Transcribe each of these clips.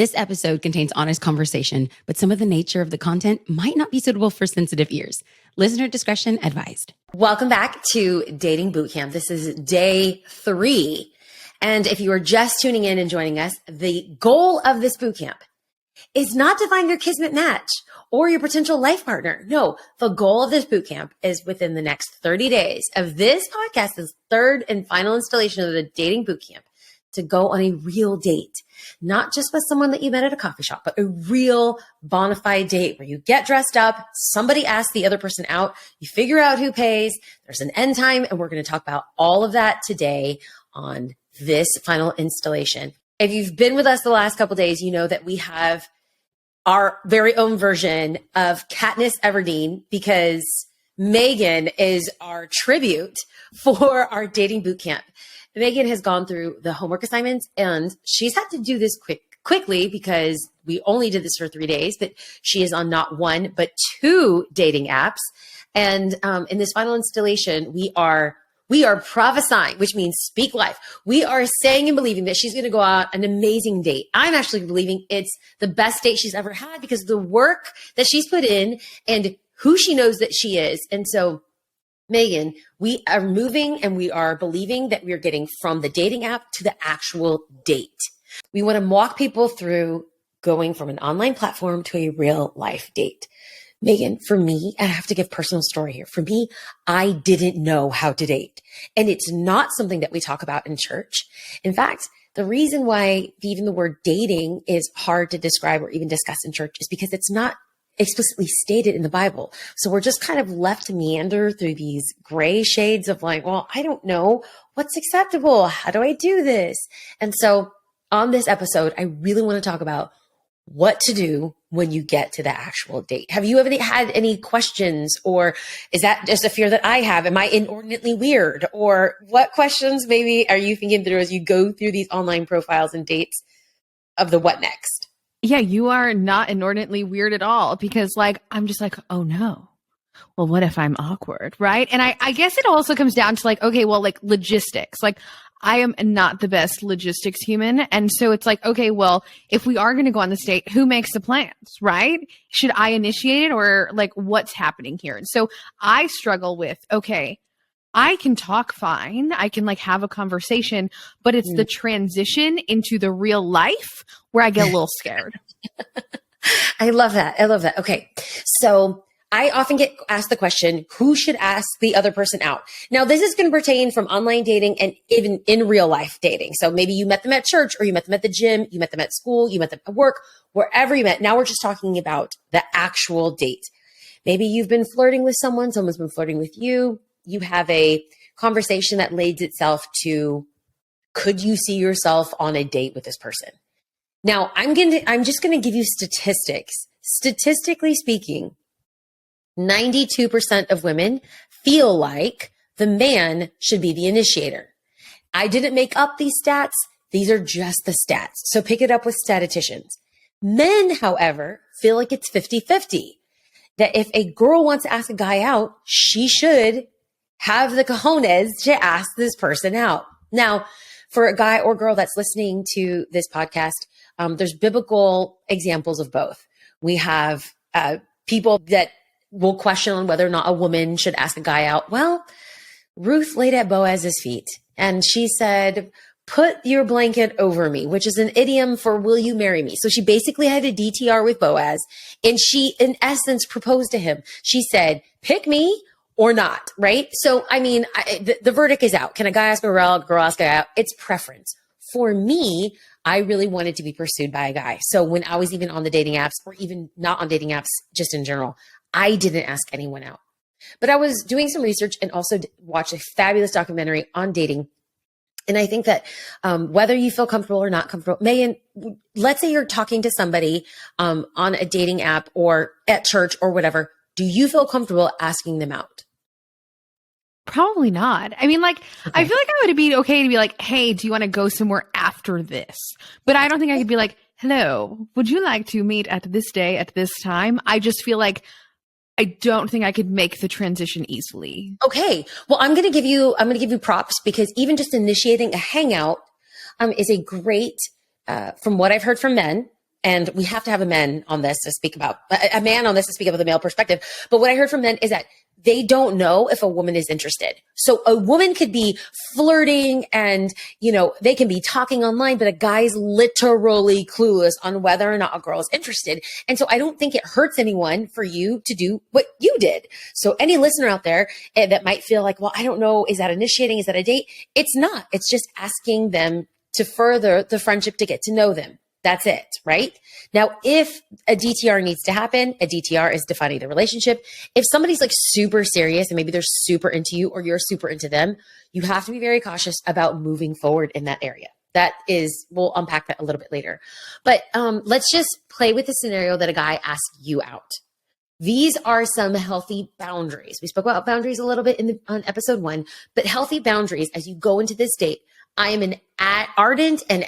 This episode contains honest conversation, but some of the nature of the content might not be suitable for sensitive ears. Listener discretion advised. Welcome back to Dating Bootcamp. This is day 3. And if you are just tuning in and joining us, the goal of this bootcamp is not to find your kismet match or your potential life partner. No, the goal of this bootcamp is within the next 30 days of this podcast, this third and final installation of the Dating Bootcamp, to go on a real date, not just with someone that you met at a coffee shop, but a real bona fide date where you get dressed up, somebody asks the other person out, you figure out who pays, there's an end time, and we're going to talk about all of that today on this final installation. If you've been with us the last couple of days, you know that we have our very own version of Katniss Everdeen because Megan is our tribute for our Dating Bootcamp. Megan has gone through the homework assignments and she's had to do this quickly because we only did this for 3 days, but she is on not one, but 2 dating apps. And in this final installation, we are prophesying, which means speak life. We are saying and believing that she's going to go out an amazing date. I'm actually believing it's the best date she's ever had because of the work that she's put in and who she knows that she is. And so Megan, we are moving and we are believing that we are getting from the dating app to the actual date. We want to walk people through going from an online platform to a real life date. Megan, for me, I have to give personal story here. For me, I didn't know how to date. And it's not something that we talk about in church. In fact, the reason why even the word dating is hard to describe or even discuss in church is because it's not explicitly stated in the Bible. So we're just kind of left to meander through these gray shades of like, well, I don't know what's acceptable. How do I do this? And so on this episode, I really want to talk about what to do when you get to the actual date. Have you ever had any questions, or is that just a fear that I have? Am I inordinately weird? Or what questions maybe are you thinking through as you go through these online profiles and dates of the what next? Yeah, you are not inordinately weird at all because I'm just like, oh no. Well, what if I'm awkward, right? And I guess it also comes down to okay, well, logistics. I am not the best logistics human. And so it's okay, well, if we are going to go on this date, who makes the plans, right? Should I initiate it or what's happening here? And so I struggle with, okay, I can talk fine. I can have a conversation, but it's the transition into the real life where I get a little scared. I love that. I love that. Okay. So I often get asked the question, who should ask the other person out? Now, this is going to pertain from online dating and even in real life dating. So maybe you met them at church or you met them at the gym, you met them at school, you met them at work, wherever you met. Now we're just talking about the actual date. Maybe you've been flirting with someone, someone's been flirting with you. You have a conversation that leads itself to, could you see yourself on a date with this person? Now, I'm just going to give you statistics. Statistically speaking, 92% of women feel like the man should be the initiator. I didn't make up these stats. These are just the stats. So pick it up with statisticians. Men, however, feel like it's 50-50. That if a girl wants to ask a guy out, she should have the cojones to ask this person out. Now, for a guy or girl that's listening to this podcast, there's biblical examples of both. We have people that will question on whether or not a woman should ask a guy out. Well, Ruth laid at Boaz's feet and she said, put your blanket over me, which is an idiom for will you marry me? So she basically had a DTR with Boaz and she, in essence, proposed to him. She said, pick me or not, right? So, I mean, the verdict is out. Can a guy ask a girl ask a guy out? It's preference. For me, I really wanted to be pursued by a guy. So when I was even on the dating apps or even not on dating apps, just in general, I didn't ask anyone out. But I was doing some research and also watched a fabulous documentary on dating. And I think that whether you feel comfortable or not comfortable, Megan, let's say you're talking to somebody on a dating app or at church or whatever. Do you feel comfortable asking them out? Probably not. I mean, Okay. I feel like I would be okay to be like, hey, do you want to go somewhere after this? But I don't think I could be like, hello, would you like to meet at this day at this time? I just feel like I don't think I could make the transition easily. Okay. Well, I'm going to give you props because even just initiating a hangout is a great, from what I've heard from men, and we have to have a man on this to speak about the male perspective. But what I heard from men is that they don't know if a woman is interested. So a woman could be flirting and, they can be talking online, but a guy's literally clueless on whether or not a girl is interested. And so I don't think it hurts anyone for you to do what you did. So any listener out there that might feel like, well, I don't know, is that initiating? Is that a date? It's not. It's just asking them to further the friendship, to get to know them. That's it, right? Now, if a DTR needs to happen, a DTR is defining the relationship. If somebody's like super serious and maybe they're super into you or you're super into them, you have to be very cautious about moving forward in that area. We'll unpack that a little bit later. But let's just play with the scenario that a guy asks you out. These are some healthy boundaries. We spoke about boundaries a little bit on episode 1, but healthy boundaries as you go into this date. I am an ardent and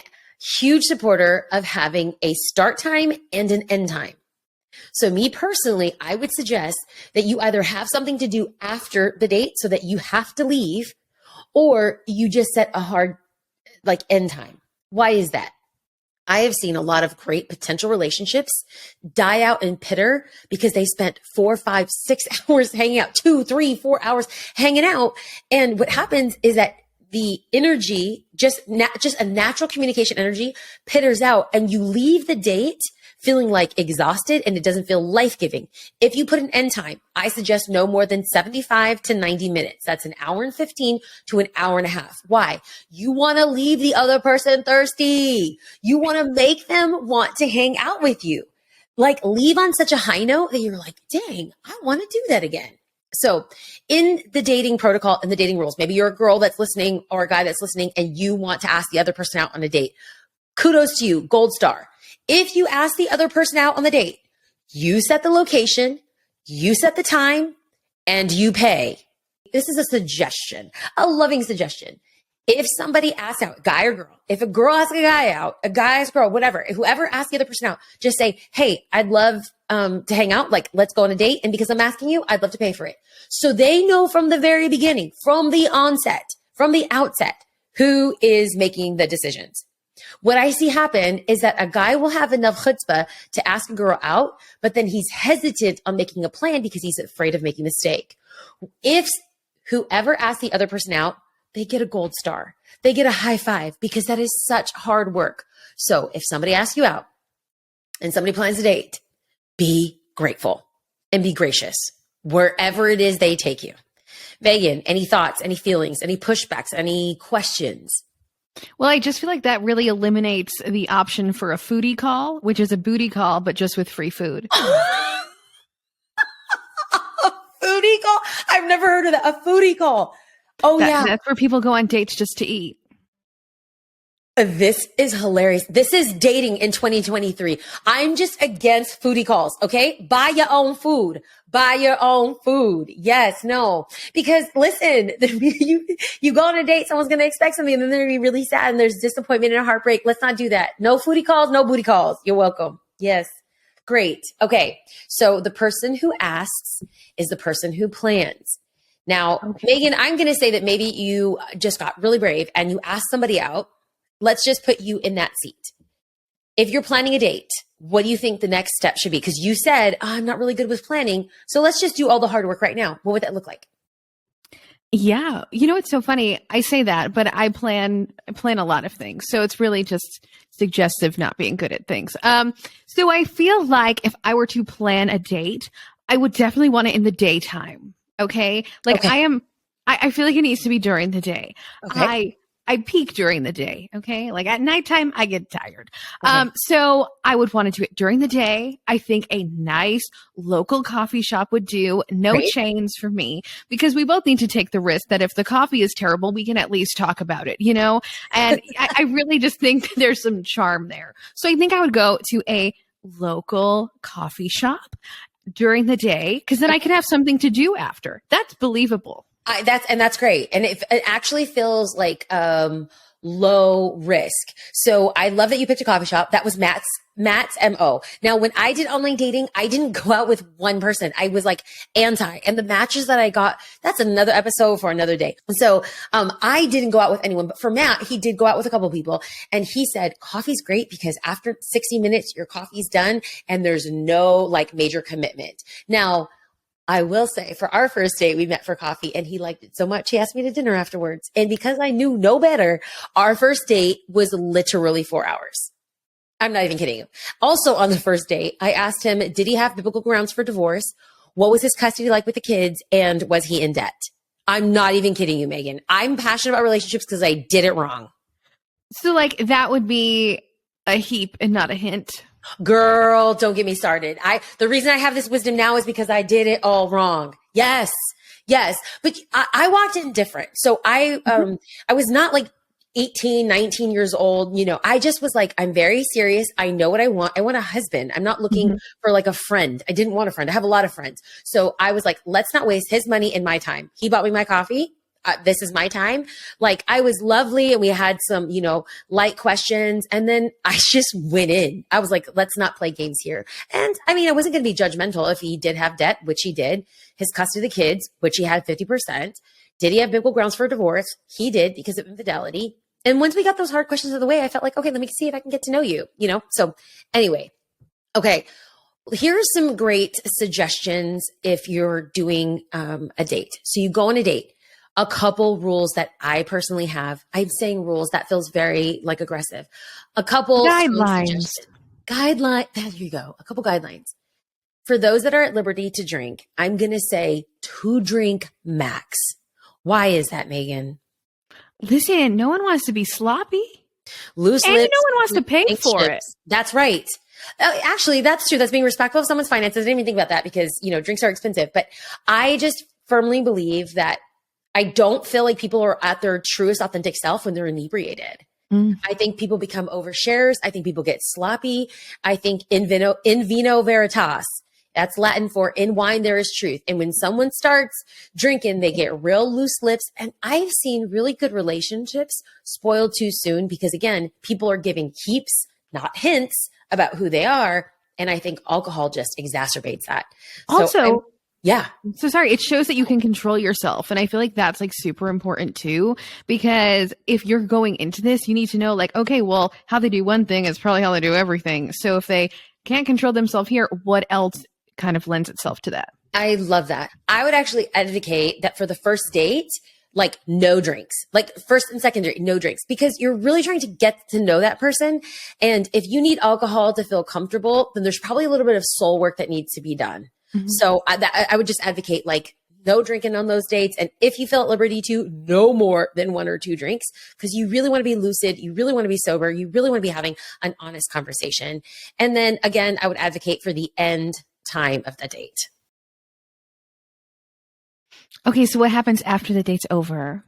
huge supporter of having a start time and an end time. So me personally, I would suggest that you either have something to do after the date so that you have to leave, or you just set a hard end time. Why is that? I have seen a lot of great potential relationships die out in pitter because they spent 4, 5, 6 hours hanging out, 2, 3, 4 hours hanging out. And what happens is that the energy, just a natural communication energy, pitters out, and you leave the date feeling like exhausted and it doesn't feel life-giving. If you put an end time, I suggest no more than 75 to 90 minutes. That's an hour and 15 to an hour and a half. Why? You want to leave the other person thirsty. You want to make them want to hang out with you. Leave on such a high note that you're like, dang, I want to do that again. So in the dating protocol and the dating rules, maybe you're a girl that's listening or a guy that's listening and you want to ask the other person out on a date. Kudos to you, gold star. If you ask the other person out on the date, you set the location, you set the time, and you pay. This is a suggestion, a loving suggestion. If somebody asks out, guy or girl, if a girl asks a guy out, a guy asks a girl, whatever, whoever asks the other person out, just say, hey, I'd love to hang out. Let's go on a date. And because I'm asking you, I'd love to pay for it. So they know from the very beginning, from the onset, from the outset, who is making the decisions. What I see happen is that a guy will have enough chutzpah to ask a girl out, but then he's hesitant on making a plan because he's afraid of making a mistake. If whoever asks the other person out, they get a gold star. They get a high five because that is such hard work. So if somebody asks you out and somebody plans a date, be grateful and be gracious wherever it is they take you. Megan, any thoughts, any feelings, any pushbacks, any questions? Well, I just feel like that really eliminates the option for a foodie call, which is a booty call, but just with free food. A foodie call? I've never heard of that. A foodie call. Oh, yeah. That's where people go on dates just to eat. This is hilarious. This is dating in 2023. I'm just against foodie calls, okay? Buy your own food. Buy your own food. Yes, no. Because listen, you go on a date, someone's going to expect something and then they're going to be really sad and there's disappointment and a heartbreak. Let's not do that. No foodie calls, no booty calls. You're welcome. Yes. Great. Okay. So the person who asks is the person who plans. Now, okay. Megan, I'm going to say that maybe you just got really brave and you asked somebody out. Let's just put you in that seat. If you're planning a date, what do you think the next step should be? Because you said, I'm not really good with planning. So let's just do all the hard work right now. What would that look like? Yeah. It's so funny. I say that, but I plan a lot of things. So it's really just suggestive not being good at things. So I feel like if I were to plan a date, I would definitely want it in the daytime. Okay. Okay. I feel like it needs to be during the day. Okay. I peak during the day. Okay. At nighttime, I get tired. Okay. So I would want to do it during the day. I think a nice local coffee shop would do. No Great. Chains for me, because we both need to take the risk that if the coffee is terrible, we can at least talk about it, and I really just think there's some charm there. So I think I would go to a local coffee shop during the day, because then I can have something to do after. That's believable. That's great. And it actually feels like low risk. So I love that you picked a coffee shop. That was Matt's Matt's MO. Now, when I did online dating, I didn't go out with one person. I was like anti. And the matches that I got, that's another episode for another day. So I didn't go out with anyone. But for Matt, he did go out with a couple of people. And he said, coffee's great because after 60 minutes, your coffee's done and there's no like major commitment. Now, I will say for our first date, we met for coffee and he liked it so much. He asked me to dinner afterwards. And because I knew no better, our first date was literally 4 hours. I'm not even kidding you. Also on the first date, I asked him, did he have biblical grounds for divorce? What was his custody like with the kids? And was he in debt? I'm not even kidding you, Megan. I'm passionate about relationships because I did it wrong. So like that would be a heap and not a hint. Girl, don't get me started. The reason I have this wisdom now is because I did it all wrong. Yes. But I walked in different. So I was not like 18, 19 years old. You know, I just was like, I'm very serious. I know what I want. I want a husband. I'm not looking for like a friend. I didn't want a friend. I have a lot of friends. So I was like, let's not waste his money and my time. He bought me my coffee. This is my time. Like I was lovely and we had some, you know, light questions. And then I just went in. I was like, let's not play games here. And I mean, I wasn't going to be judgmental if he did have debt, which he did. His custody of the kids, which he had 50%. Did he have biblical grounds for divorce? He did because of infidelity. And once we got those hard questions out of the way, I felt like, okay, let me see if I can get to know you, you know? So anyway, okay. Here are some great suggestions if you're doing a date. So you go on a date. A couple rules that I personally have. I'm saying rules that feels very like aggressive. A couple guidelines. There you go. A couple guidelines. For those that are at liberty to drink, I'm going to say 2 drink max. Why is that, Megan? Listen, no one wants to be sloppy. Loose and lips. No one wants to pay for chips. it. That's right. Actually, that's true. That's being respectful of someone's finances. I didn't even think about that because, you know, drinks are expensive. But I just firmly believe that I don't feel like people are at their truest, authentic self when they're inebriated. I think people become overshares. I think people get sloppy. I think in vino veritas. That's Latin for in wine there is truth. And when someone starts drinking, they get real loose lips. And I've seen really good relationships spoiled too soon because, again, people are giving heaps, not hints, about who they are. And I think alcohol just exacerbates that. Also, yeah. So sorry, it shows that you can control yourself. And I feel like that's like super important too, because if you're going into this, you need to know like, okay, well, how they do one thing is probably how they do everything. So if they can't control themselves here, what else kind of lends itself to that? I love that. I would actually advocate that for the first date, like no drinks, like first and second date, no drinks, because you're really trying to get to know that person. And if you need alcohol to feel comfortable, then there's probably a little bit of soul work that needs to be done. So I would just advocate like no drinking on those dates. And if you feel at liberty to, no more than 1 or 2 drinks, because you really want to be lucid. You really want to be sober. You really want to be having an honest conversation. And then again, I would advocate for the end time of the date. Okay. So what happens after the date's over?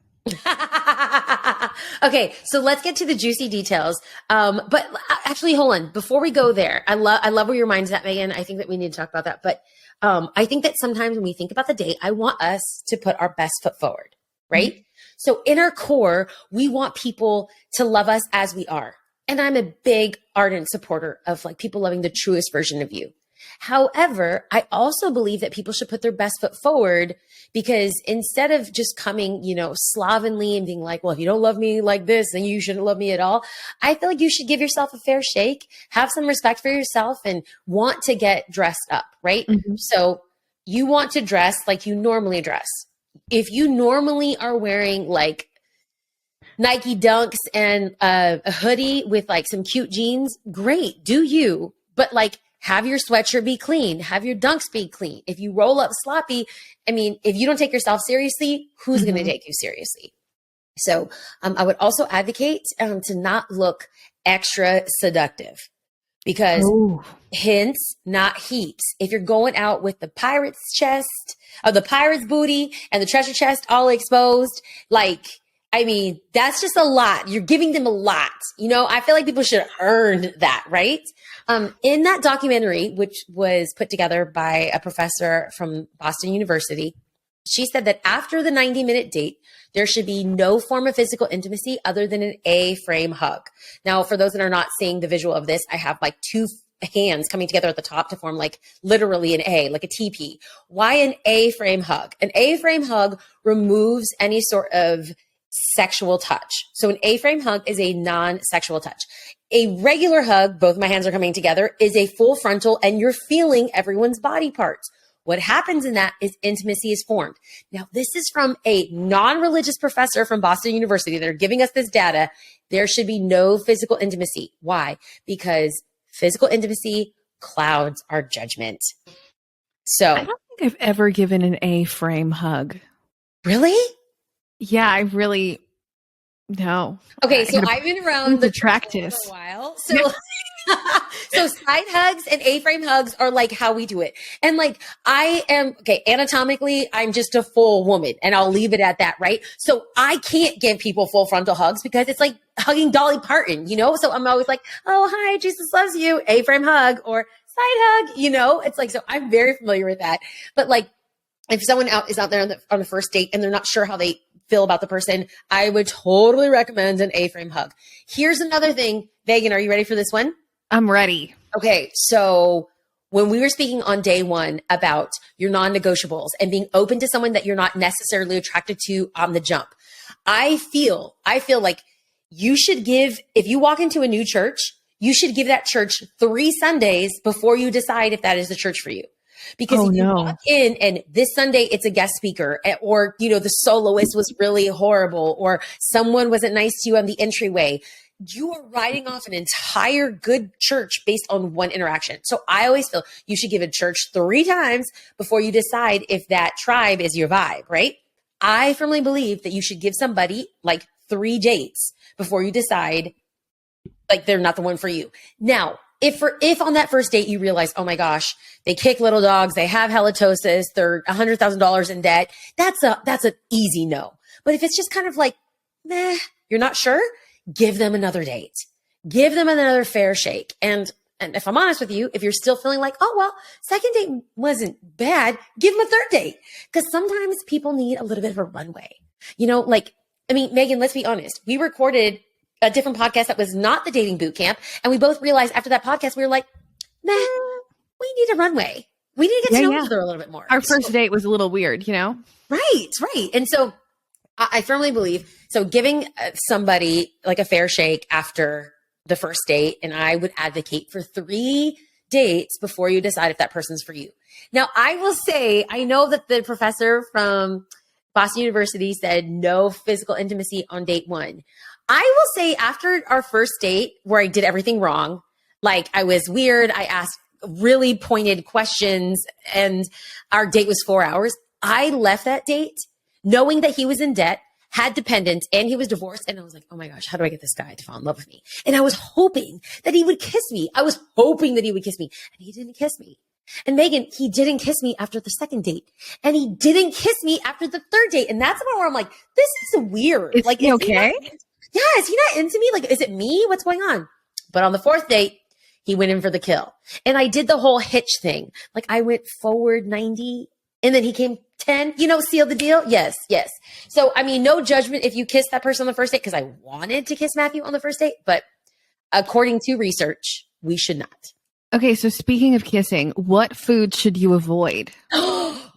Okay, so let's get to the juicy details. But actually, hold on. Before we go there, I love where your mind's at, Megan. I think that we need to talk about that. But I think that sometimes when we think about the date, I want us to put our best foot forward, right? So in our core, we want people to love us as we are. And I'm a big ardent supporter of like people loving the truest version of you. However, I also believe that people should put their best foot forward because instead of just coming, you know, slovenly and being like, well, if you don't love me like this, then you shouldn't love me at all. I feel like you should give yourself a fair shake, have some respect for yourself and want to get dressed up, right? So you want to dress like you normally dress. If you normally are wearing like Nike Dunks and a hoodie with like some cute jeans, great, do you. But like, have your sweatshirt be clean. Have your dunks be clean. If you roll up sloppy, I mean, if you don't take yourself seriously, who's going to take you seriously? So I would also advocate to not look extra seductive because hints, not heaps. If you're going out with the pirate's chest or the pirate's booty and the treasure chest all exposed, like, I mean, that's just a lot. You're giving them a lot. You know, I feel like people should earn that, right? In that documentary, which was put together by a professor from Boston University, She said that after the 90-minute date, there should be no form of physical intimacy other than an A-frame hug. Now, for those that are not seeing the visual of this, I have like two hands coming together at the top to form like literally an A, like a TP. Why an A-frame hug? An A-frame hug removes any sort of sexual touch. So an A-frame hug is a non-sexual touch. A regular hug, both my hands are coming together, is a full frontal and you're feeling everyone's body parts. What happens in that is intimacy is formed. Now, this is from a non-religious professor from Boston University. They're giving us this data. There should be no physical intimacy. Why? Because physical intimacy clouds our judgment. So I don't think I've ever given an A-frame hug. Really? Yeah, I really no. Okay, so I've been around the practice for a while. So so side hugs and A-frame hugs are like how we do it. And like I am, okay, anatomically, I'm just a full woman and I'll leave it at that, right? So I can't give people full frontal hugs because it's like hugging Dolly Parton, you know? So I'm always like, oh, hi, Jesus loves you, A-frame hug or side hug, you know? It's like, so I'm very familiar with that. But like, if someone is out there on the first date and they're not sure how they feel about the person, I would totally recommend an A-frame hug. Here's another thing. Megan, are you ready for this one? I'm ready. Okay. So when we were speaking on day one about your non-negotiables and being open to someone that you're not necessarily attracted to on the jump, I feel like you should give, if you walk into a new church, you should give that church 3 Sundays before you decide if that is the church for you. Because if you walk in and this Sunday it's a guest speaker, or, you know, the soloist was really horrible, or someone wasn't nice to you on the entryway, you are writing off an entire good church based on one interaction. So I always feel you should give a church 3 times before you decide if that tribe is your vibe, right? I firmly believe that you should give somebody like 3 dates before you decide like they're not the one for you. Now, if on that first date you realize, oh my gosh, they kick little dogs, they have halitosis, they're $100,000 in debt, that's an easy no. But if it's just kind of like, meh, you're not sure, give them another date. Give them another fair shake. And if I'm honest with you, if you're still feeling like, oh, well, second date wasn't bad, give them a third date. Because sometimes people need a little bit of a runway. You know, like, I mean, Megan, let's be honest. We recorded a different podcast that was not the Dating Bootcamp. And we both realized after that podcast, we were like, nah, we need a runway. We need to get to know each other a little bit more. Our first date was a little weird, you know? Right. And so I firmly believe, so giving somebody like a fair shake after the first date, and I would advocate for 3 dates before you decide if that person's for you. Now, I will say, I know that the professor from Boston University said no physical intimacy on date 1. I will say after our first date where I did everything wrong, like I was weird, I asked really pointed questions and our date was 4 hours. I left that date knowing that he was in debt, had dependents, and he was divorced. And I was like, oh my gosh, how do I get this guy to fall in love with me? And I was hoping that he would kiss me. And he didn't kiss me. And Megan, he didn't kiss me after the second date. And he didn't kiss me after the third date. And that's the one where I'm like, this is weird. Is he okay? Is he not into me? Like, is it me? What's going on? But on the 4th date, he went in for the kill. And I did the whole hitch thing. Like I went forward 90 and then he came 10, you know, seal the deal. Yes. So, I mean, no judgment if you kiss that person on the first date, because I wanted to kiss Matthew on the first date, but according to research, we should not. Okay. So speaking of kissing, what food should you avoid?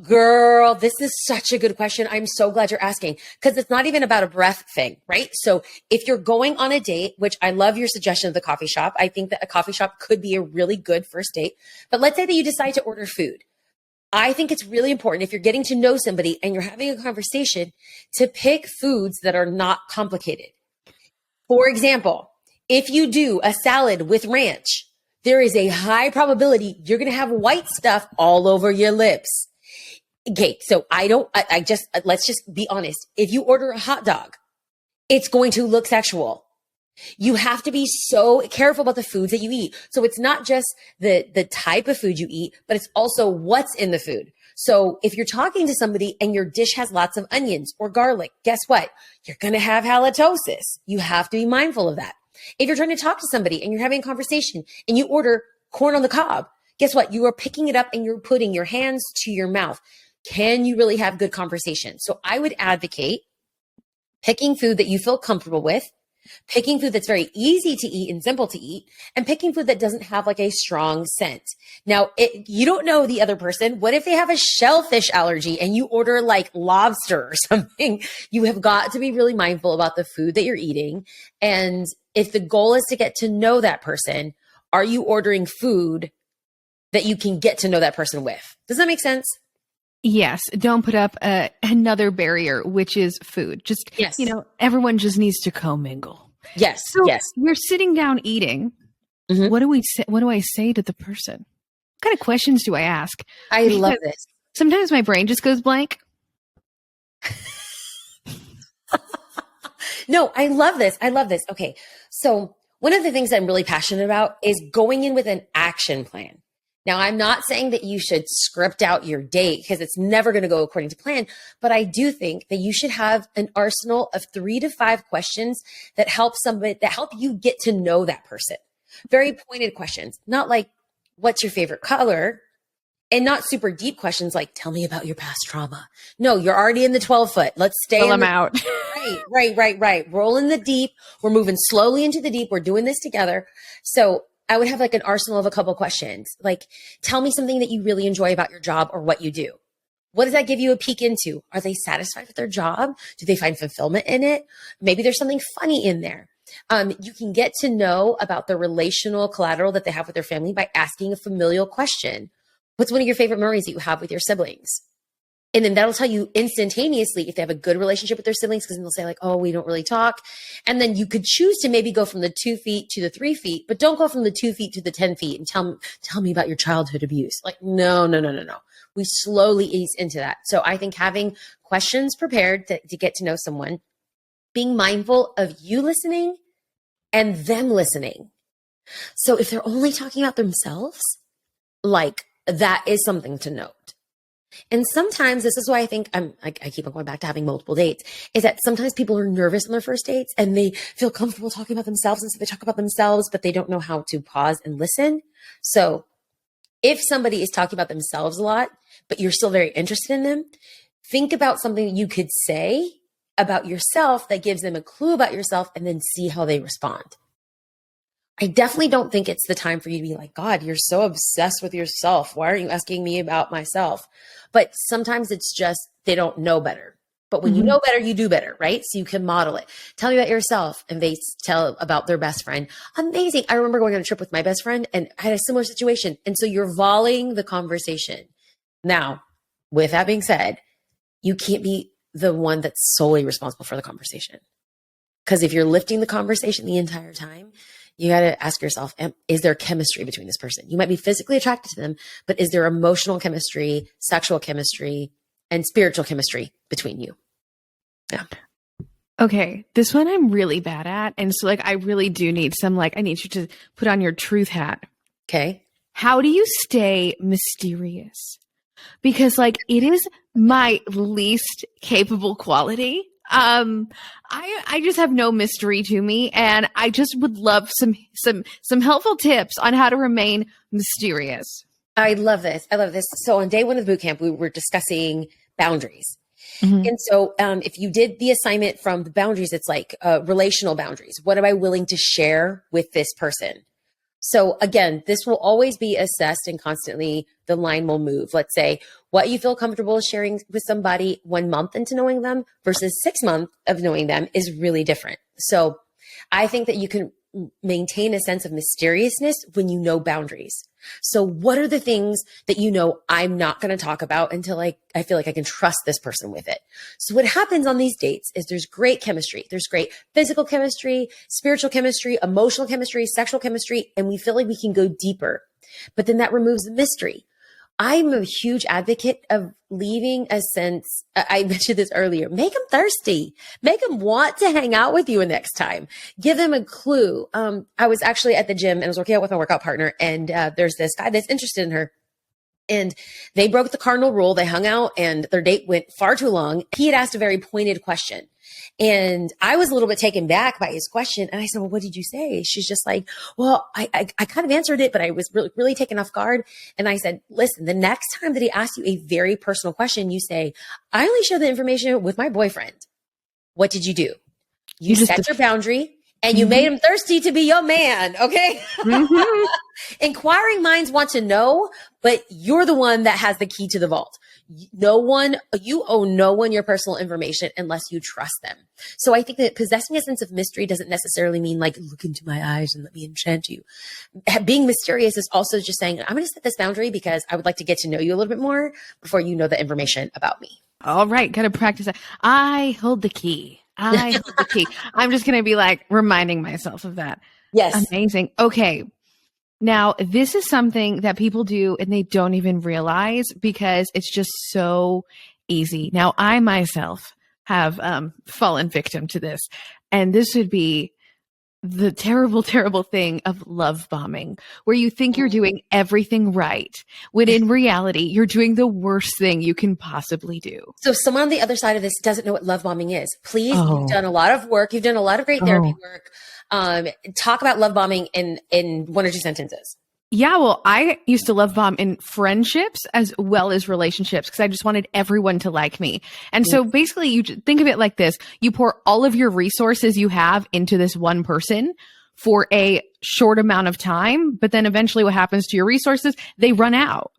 Girl, this is such a good question. I'm so glad you're asking because it's not even about a breath thing, right? So if you're going on a date, which I love your suggestion of the coffee shop, I think that a coffee shop could be a really good first date. But let's say that you decide to order food. I think it's really important if you're getting to know somebody and you're having a conversation to pick foods that are not complicated. For example, if you do a salad with ranch, there is a high probability you're going to have white stuff all over your lips. Okay, so let's just be honest. If you order a hot dog, it's going to look sexual. You have to be so careful about the foods that you eat. So it's not just the type of food you eat, but it's also what's in the food. So if you're talking to somebody and your dish has lots of onions or garlic, guess what? You're going to have halitosis. You have to be mindful of that. If you're trying to talk to somebody and you're having a conversation and you order corn on the cob, guess what? You are picking it up and you're putting your hands to your mouth. Can you really have good conversation? So I would advocate picking food that you feel comfortable with, picking food that's very easy to eat and simple to eat, and picking food that doesn't have like a strong scent. Now, you don't know the other person. What if they have a shellfish allergy and you order like lobster or something? You have got to be really mindful about the food that you're eating. And if the goal is to get to know that person, are you ordering food that you can get to know that person with? Does that make sense? Yes. Don't put up another barrier, which is food. Just, Yes. Everyone just needs to commingle. Yes. So yes. We're sitting down eating. Mhm. What do I say to the person? What kind of questions do I ask? I love this. Sometimes my brain just goes blank. No, I love this. I love this. Okay. So one of the things I'm really passionate about is going in with an action plan. Now, I'm not saying that you should script out your date because it's never going to go according to plan, but I do think that you should have an arsenal of 3 to 5 questions that help you get to know that person. Very pointed questions, not like, what's your favorite color? And not super deep questions like, tell me about your past trauma. No, you're already in the 12-foot. Let's stay. Fill them out. Right. Roll in the deep. We're moving slowly into the deep. We're doing this together. So I would have like an arsenal of a couple questions. Like, tell me something that you really enjoy about your job or what you do. What does that give you a peek into? Are they satisfied with their job? Do they find fulfillment in it? Maybe there's something funny in there. You can get to know about the relational collateral that they have with their family by asking a familial question. What's one of your favorite memories that you have with your siblings? And then that'll tell you instantaneously if they have a good relationship with their siblings, because then they'll say like, oh, we don't really talk. And then you could choose to maybe go from the 2 feet to the 3 feet, but don't go from the 2 feet to the 10 feet and tell me about your childhood abuse. Like, no. We slowly ease into that. So I think having questions prepared to get to know someone, being mindful of you listening and them listening. So if they're only talking about themselves, like that is something to note. And sometimes this is why I think I keep on going back to having multiple dates, is that sometimes people are nervous on their first dates and they feel comfortable talking about themselves. And so they talk about themselves, but they don't know how to pause and listen. So if somebody is talking about themselves a lot, but you're still very interested in them, think about something you could say about yourself that gives them a clue about yourself and then see how they respond. I definitely don't think it's the time for you to be like, God, you're so obsessed with yourself. Why aren't you asking me about myself? But sometimes it's just they don't know better. But when you know better, you do better, right? So you can model it. Tell me about yourself. And they tell about their best friend. Amazing. I remember going on a trip with my best friend and I had a similar situation. And so you're volleying the conversation. Now, with that being said, you can't be the one that's solely responsible for the conversation. Because if you're lifting the conversation the entire time, you got to ask yourself, is there chemistry between this person? You might be physically attracted to them, but is there emotional chemistry, sexual chemistry, and spiritual chemistry between you? Yeah. Okay. This one I'm really bad at. And so I really do need I need you to put on your truth hat. Okay. How do you stay mysterious? Because it is my least capable quality. I just have no mystery to me, and I just would love some helpful tips on how to remain mysterious. I love this. So on day 1 of the boot camp, we were discussing boundaries. Mm-hmm. And so if you did the assignment from the boundaries, it's like relational boundaries. What am I willing to share with this person? So again, this will always be assessed and constantly the line will move. Let's say what you feel comfortable sharing with somebody 1 month into knowing them versus 6 months of knowing them is really different. So I think that you can maintain a sense of mysteriousness when you know boundaries. So what are the things that I'm not going to talk about until I feel like I can trust this person with it? So what happens on these dates is there's great chemistry. There's great physical chemistry, spiritual chemistry, emotional chemistry, sexual chemistry, and we feel like we can go deeper. But then that removes the mystery. I'm a huge advocate of leaving a sense. I mentioned this earlier. Make them thirsty. Make them want to hang out with you next time. Give them a clue. I was actually at the gym and I was working out with my workout partner, and there's this guy that's interested in her. And they broke the cardinal rule. They hung out and their date went far too long. He had asked a very pointed question. And I was a little bit taken back by his question. And I said, well, what did you say? She's just like, well, I kind of answered it, but I was really, really taken off guard. And I said, listen, the next time that he asks you a very personal question, you say, I only share the information with my boyfriend. What did you do? You set your boundary. And you made him thirsty to be your man, okay? Inquiring minds want to know, but you're the one that has the key to the vault. You owe no one your personal information unless you trust them. So I think that possessing a sense of mystery doesn't necessarily mean like, look into my eyes and let me enchant you. Being mysterious is also just saying, I'm going to set this boundary because I would like to get to know you a little bit more before you know the information about me. All right. Got to practice that. I hold the key. I hold the key. I'm just going to be like reminding myself of that. Yes. Amazing. Okay. Now, this is something that people do and they don't even realize because it's just so easy. Now, I myself have fallen victim to this, and this would be the terrible, terrible thing of love bombing, where you think you're doing everything right, when in reality, you're doing the worst thing you can possibly do. So if someone on the other side of this doesn't know what love bombing is, please, you've done a lot of work. You've done a lot of great therapy work. Talk about love bombing in 1 or 2 sentences. Yeah, well, I used to love bomb in friendships as well as relationships because I just wanted everyone to like me. And so basically you think of it like this. You pour all of your resources you have into this one person for a short amount of time, but then eventually what happens to your resources? They run out.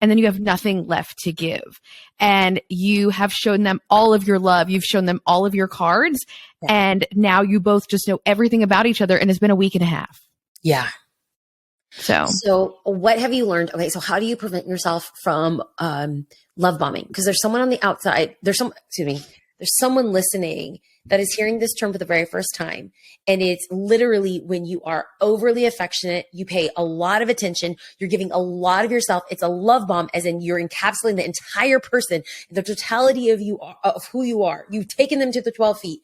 And then you have nothing left to give. And you have shown them all of your love. You've shown them all of your cards. Yeah. And now you both just know everything about each other. And it's been a week and a half. Yeah. So what have you learned? Okay. So how do you prevent yourself from love bombing? Because there's someone on the outside. There's someone listening that is hearing this term for the very first time. And it's literally when you are overly affectionate, you pay a lot of attention, you're giving a lot of yourself. It's a love bomb, as in you're encapsulating the entire person, the totality of who you are. You've taken them to the 12 feet.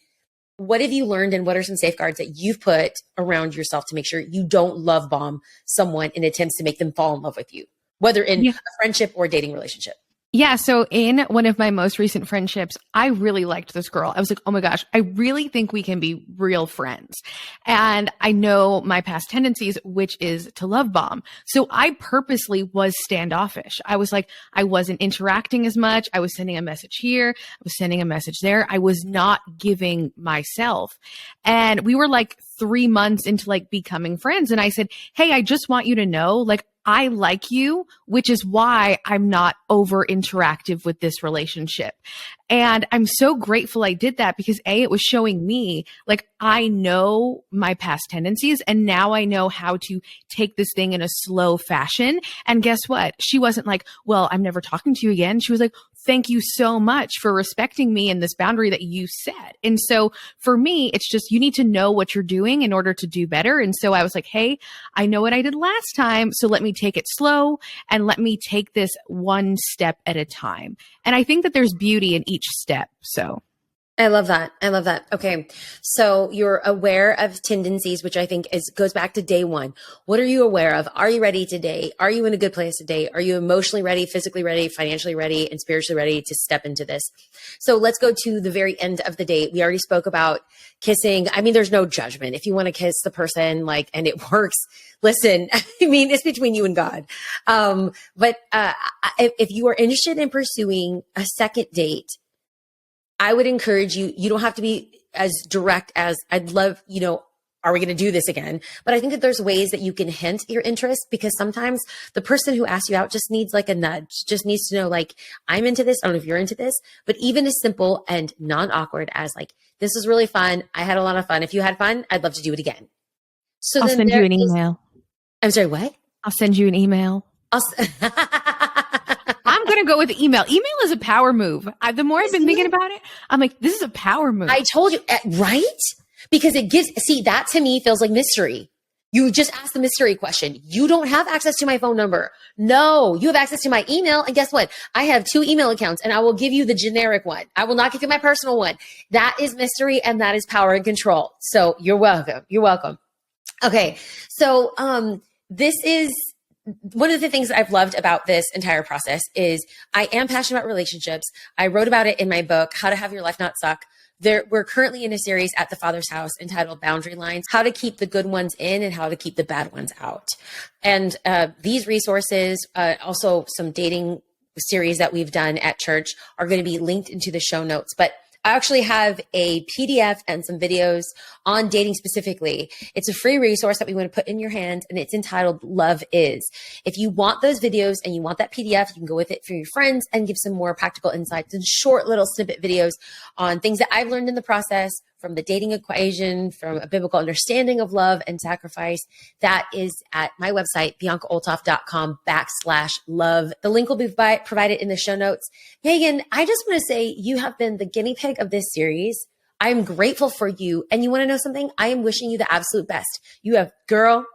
What have you learned, and what are some safeguards that you've put around yourself to make sure you don't love bomb someone in attempts to make them fall in love with you, whether in a friendship or dating relationship? Yeah. So in one of my most recent friendships, I really liked this girl. I was like, oh my gosh, I really think we can be real friends. And I know my past tendencies, which is to love bomb. So I purposely was standoffish. I was like, I wasn't interacting as much. I was sending a message here. I was sending a message there. I was not giving myself. And we were like 3 months into like becoming friends. And I said, hey, I just want you to know, like, I like you, which is why I'm not over interactive with this relationship. And I'm so grateful I did that because it was showing me like I know my past tendencies and now I know how to take this thing in a slow fashion. And guess what? She wasn't like, well, I'm never talking to you again. She was like, thank you so much for respecting me and this boundary that you set. And so for me, it's just, you need to know what you're doing in order to do better. And so I was like, hey, I know what I did last time. So let me take it slow and let me take this one step at a time. And I think that there's beauty in each step. So I love that. I love that. Okay. So you're aware of tendencies, which I think goes back to day one. What are you aware of? Are you ready to date? Are you in a good place to date? Are you emotionally ready, physically ready, financially ready, and spiritually ready to step into this? So let's go to the very end of the date. We already spoke about kissing. I mean, there's no judgment. If you want to kiss the person, like, and it works, listen, I mean, it's between you and God. But if you are interested in pursuing a second date, I would encourage you, you don't have to be as direct as I'd love, are we going to do this again? But I think that there's ways that you can hint your interest, because sometimes the person who asks you out just needs like a nudge, just needs to know, like, I'm into this. I don't know if you're into this, but even as simple and non-awkward as like, this is really fun. I had a lot of fun. If you had fun, I'd love to do it again. So I'll send you an email. I'm sorry, what? I'll send you an email. I'm going to go with email. Email is a power move. The more I've been thinking about it, I'm like, this is a power move. I told you, right? Because it gives, that to me feels like mystery. You just ask the mystery question. You don't have access to my phone number. No, you have access to my email. And guess what? I have 2 email accounts and I will give you the generic one. I will not give you my personal one. That is mystery and that is power and control. So you're welcome. You're welcome. Okay. So, this is one of the things that I've loved about this entire process is I am passionate about relationships. I wrote about it in my book, How to Have Your Life Not Suck. We're currently in a series at the Father's House entitled Boundary Lines, how to keep the good ones in and how to keep the bad ones out. And these resources, also some dating series that we've done at church, are going to be linked into the show notes. But I actually have a PDF and some videos on dating specifically. It's a free resource that we want to put in your hands, and it's entitled Love Is. If you want those videos and you want that PDF, you can go with it for your friends and give some more practical insights and short little snippet videos on things that I've learned in the process, from the dating equation, from a biblical understanding of love and sacrifice. That is at my website, biancaolthoff.com/love. The link will be provided in the show notes. Megan, I just want to say you have been the guinea pig of this series. I'm grateful for you. And you want to know something? I am wishing you the absolute best. You have, girl,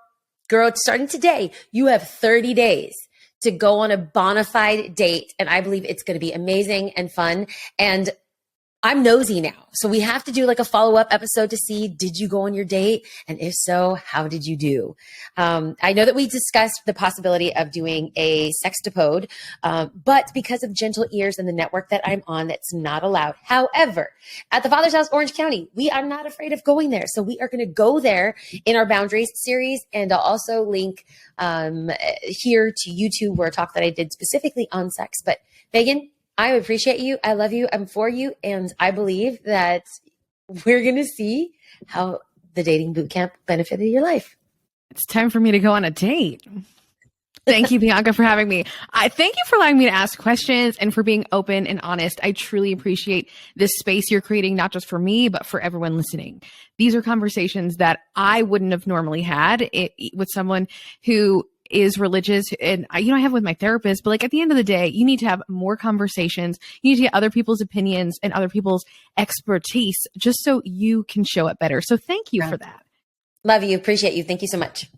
starting today, you have 30 days to go on a bona fide date. And I believe it's going to be amazing and fun. And I'm nosy now. So we have to do like a follow-up episode to see, did you go on your date? And if so, how did you do? I know that we discussed the possibility of doing a sextapode, but because of Gentle Ears and the network that I'm on, that's not allowed. However, at the Father's House, Orange County, we are not afraid of going there. So we are going to go there in our Boundaries series. And I'll also link here to YouTube where a talk that I did specifically on sex. But Megan, I appreciate you. I love you. I'm for you. And I believe that we're going to see how the Dating Bootcamp benefited your life. It's time for me to go on a date. Thank you, Bianca, for having me. I thank you for allowing me to ask questions and for being open and honest. I truly appreciate this space you're creating, not just for me, but for everyone listening. These are conversations that I wouldn't have normally had with someone who is religious, and I have with my therapist, but like at the end of the day, you need to have more conversations. You need to get other people's opinions and other people's expertise just so you can show up better. So thank you for that. Love you. Appreciate you. Thank you so much.